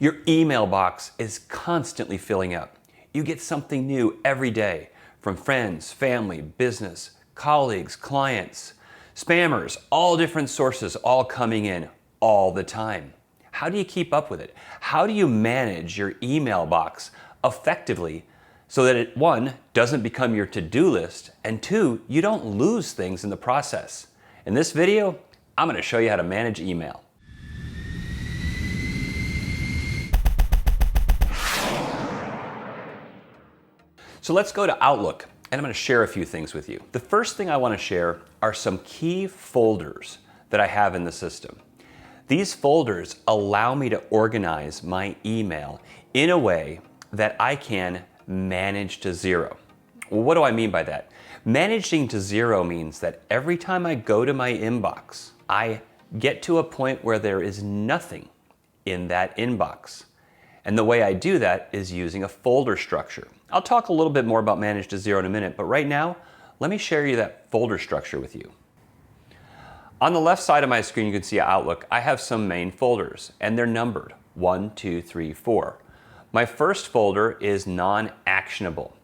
Your email box is constantly filling up. You get something new every day from friends, family, business, colleagues, clients, spammers, all different sources, all coming in all the time. How do you keep up with it? How do you manage your email box effectively so that it, one, doesn't become your to-do list, and two, you don't lose things in the process? In this video, I'm going to show you how to manage email. So let's go to Outlook, and I'm going to share a few things with you. The first thing I want to share are some key folders that I have in the system. These folders allow me to organize my email in a way that I can manage to zero. Well, what do I mean by that? Managing to zero means that every time I go to my inbox, I get to a point where there is nothing in that inbox. And the way I do that is using a folder structure. I'll talk a little bit more about manage to zero in a minute, but right now, let me share you that folder structure with you. On the left side of my screen, you can see Outlook. I have some main folders, and they're numbered 1, 2, 3, 4. My first folder is non-actionable.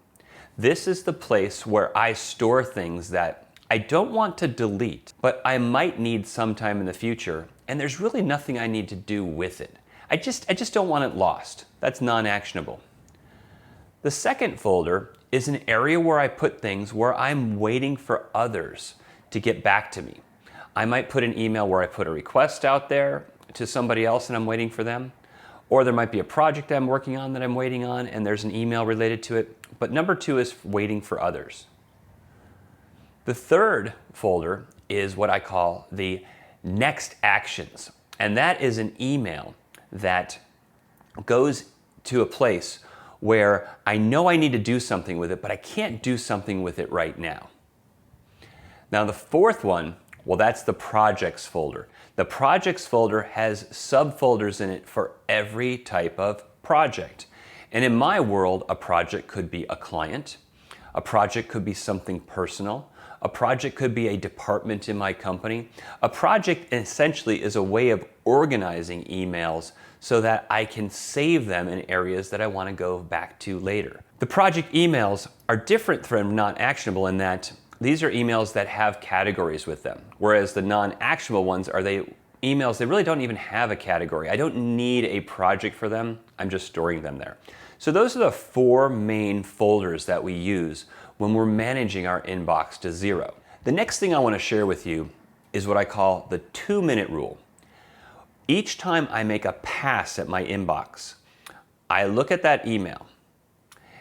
This is the place where I store things that I don't want to delete, but I might need sometime in the future, and there's really nothing I need to do with it. I just don't want it lost. That's non-actionable. The second folder is an area where I put things where I'm waiting for others to get back to me. I might put an email where I put a request out there to somebody else and I'm waiting for them. Or there might be a project I'm working on that I'm waiting on and there's an email related to it. But number two is waiting for others. The third folder is what I call the next actions. And that is an email that goes to a place where I know I need to do something with it, but I can't do something with it right now. Now the fourth one, well, that's the projects folder. The projects folder has subfolders in it for every type of project. And in my world, a project could be a client, a project could be something personal, a project could be a department in my company. A project essentially is a way of organizing emails so that I can save them in areas that I want to go back to later. The project emails are different from non-actionable in that these are emails that have categories with them, whereas the non-actionable ones are emails that really don't even have a category. I don't need a project for them, I'm just storing them there. So those are the four main folders that we use when we're managing our inbox to zero. The next thing I want to share with you is what I call the 2-minute rule. Each time I make a pass at my inbox, I look at that email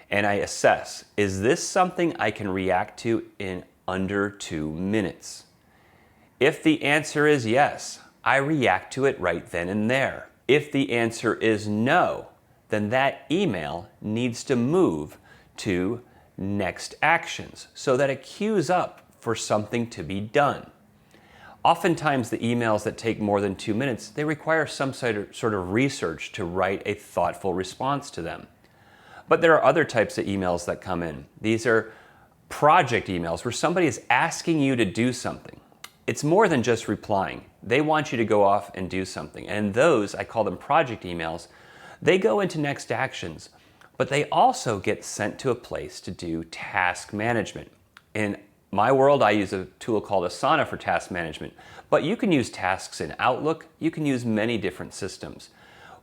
and I assess, is this something I can react to in under 2 minutes? If the answer is yes, I react to it right then and there. If the answer is no, then that email needs to move to next actions so that it queues up for something to be done. Oftentimes the emails that take more than 2 minutes, they require some sort of research to write a thoughtful response to them. But there are other types of emails that come in. These are project emails where somebody is asking you to do something. It's more than just replying. They want you to go off and do something. And those, I call them project emails, they go into next actions, but they also get sent to a place to do task management. In my world, I use a tool called Asana for task management, but you can use tasks in Outlook. You can use many different systems.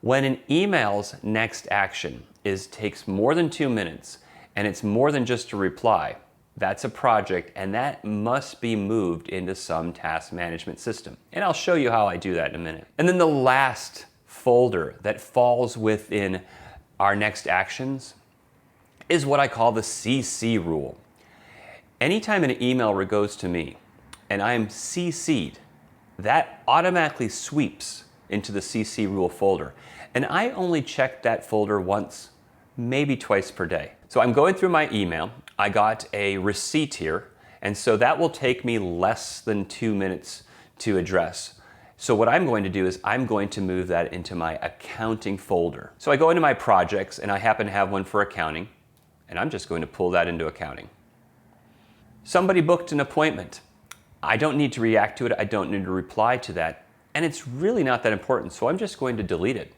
When an email's next action takes more than 2 minutes and it's more than just a reply, that's a project and that must be moved into some task management system. And I'll show you how I do that in a minute. And then the last folder that falls within our next actions is what I call the CC rule. Anytime an email goes to me and I'm CC'd, that automatically sweeps into the CC rule folder. And I only check that folder once, maybe twice per day. So I'm going through my email. I got a receipt here, and so that will take me less than 2 minutes to address. So what I'm going to do is I'm going to move that into my accounting folder. So I go into my projects and I happen to have one for accounting, and I'm just going to pull that into accounting. Somebody booked an appointment. I don't need to react to it. I don't need to reply to that. And it's really not that important, so I'm just going to delete it.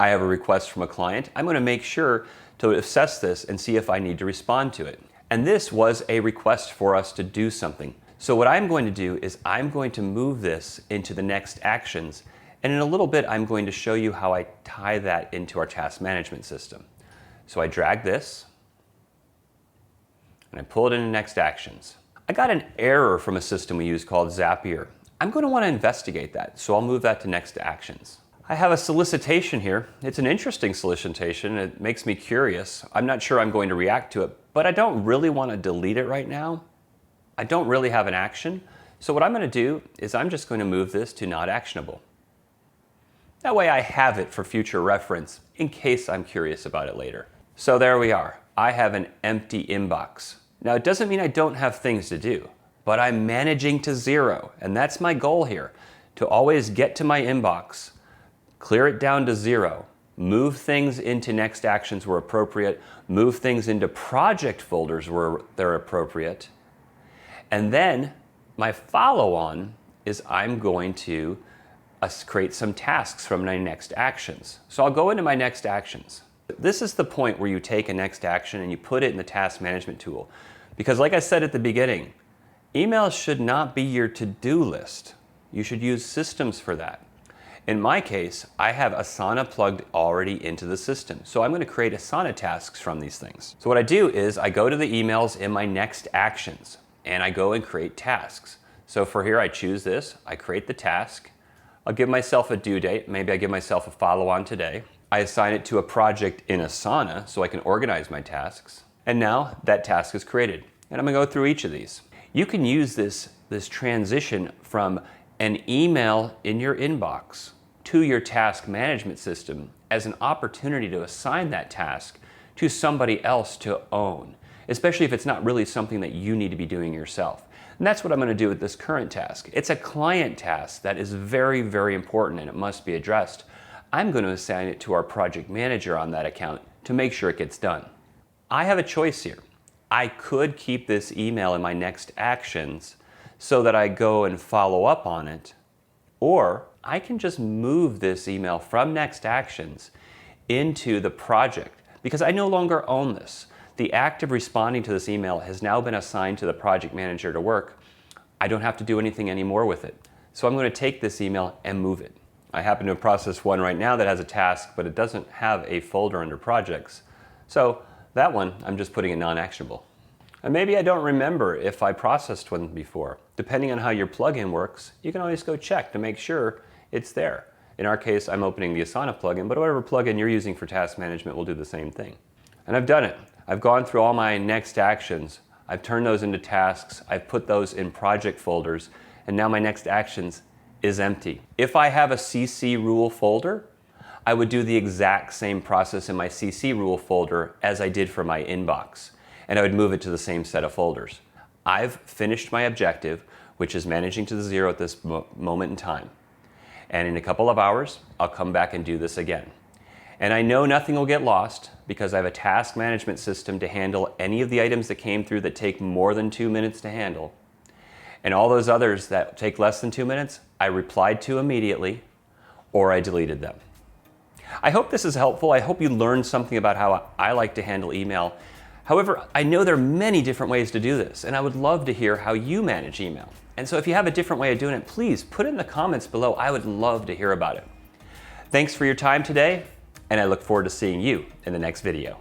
I have a request from a client, I'm going to make sure to assess this and see if I need to respond to it. And this was a request for us to do something. So what I'm going to do is I'm going to move this into the next actions. And in a little bit, I'm going to show you how I tie that into our task management system. So I drag this and I pull it into next actions. I got an error from a system we use called Zapier. I'm going to want to investigate that, so I'll move that to next actions. I have a solicitation here. It's an interesting solicitation. It makes me curious. I'm not sure I'm going to react to it, but I don't really want to delete it right now. I don't really have an action. So what I'm going to do is I'm just going to move this to not actionable. That way I have it for future reference in case I'm curious about it later. So there we are. I have an empty inbox. Now it doesn't mean I don't have things to do, but I'm managing to zero. And that's my goal here, to always get to my inbox, clear it down to zero, move things into next actions where appropriate, move things into project folders where they're appropriate. And then my follow-on is I'm going to create some tasks from my next actions. So I'll go into my next actions. This is the point where you take a next action and you put it in the task management tool. Because like I said at the beginning, email should not be your to-do list. You should use systems for that. In my case, I have Asana plugged already into the system. So I'm going to create Asana tasks from these things. So what I do is I go to the emails in my next actions and I go and create tasks. So for here, I choose this, I create the task. I'll give myself a due date. Maybe I give myself a follow-on today. I assign it to a project in Asana so I can organize my tasks. And now that task is created. And I'm going to go through each of these. You can use this transition from an email in your inbox to your task management system as an opportunity to assign that task to somebody else to own, especially if it's not really something that you need to be doing yourself. And that's what I'm going to do with this current task. It's a client task that is very, very important and it must be addressed. I'm going to assign it to our project manager on that account to make sure it gets done. I have a choice here. I could keep this email in my next actions so that I go and follow up on it, or I can just move this email from next actions into the project because I no longer own this. The act of responding to this email has now been assigned to the project manager to work. I don't have to do anything anymore with it. So I'm going to take this email and move it. I happen to process one right now that has a task, but it doesn't have a folder under projects. So that one, I'm just putting in non-actionable. And maybe I don't remember if I processed one before. Depending on how your plugin works, you can always go check to make sure it's there. In our case, I'm opening the Asana plugin, but whatever plugin you're using for task management will do the same thing. And I've done it. I've gone through all my next actions. I've turned those into tasks. I've put those in project folders. And now my next actions is empty. If I have a CC rule folder, I would do the exact same process in my CC rule folder as I did for my inbox. And I would move it to the same set of folders. I've finished my objective, which is managing to the zero at this moment in time. And in a couple of hours, I'll come back and do this again. And I know nothing will get lost because I have a task management system to handle any of the items that came through that take more than 2 minutes to handle. And all those others that take less than 2 minutes, I replied to immediately or I deleted them. I hope this is helpful. I hope you learned something about how I like to handle email. However, I know there are many different ways to do this, and I would love to hear how you manage email. And so if you have a different way of doing it, please put it in the comments below. I would love to hear about it. Thanks for your time today, and I look forward to seeing you in the next video.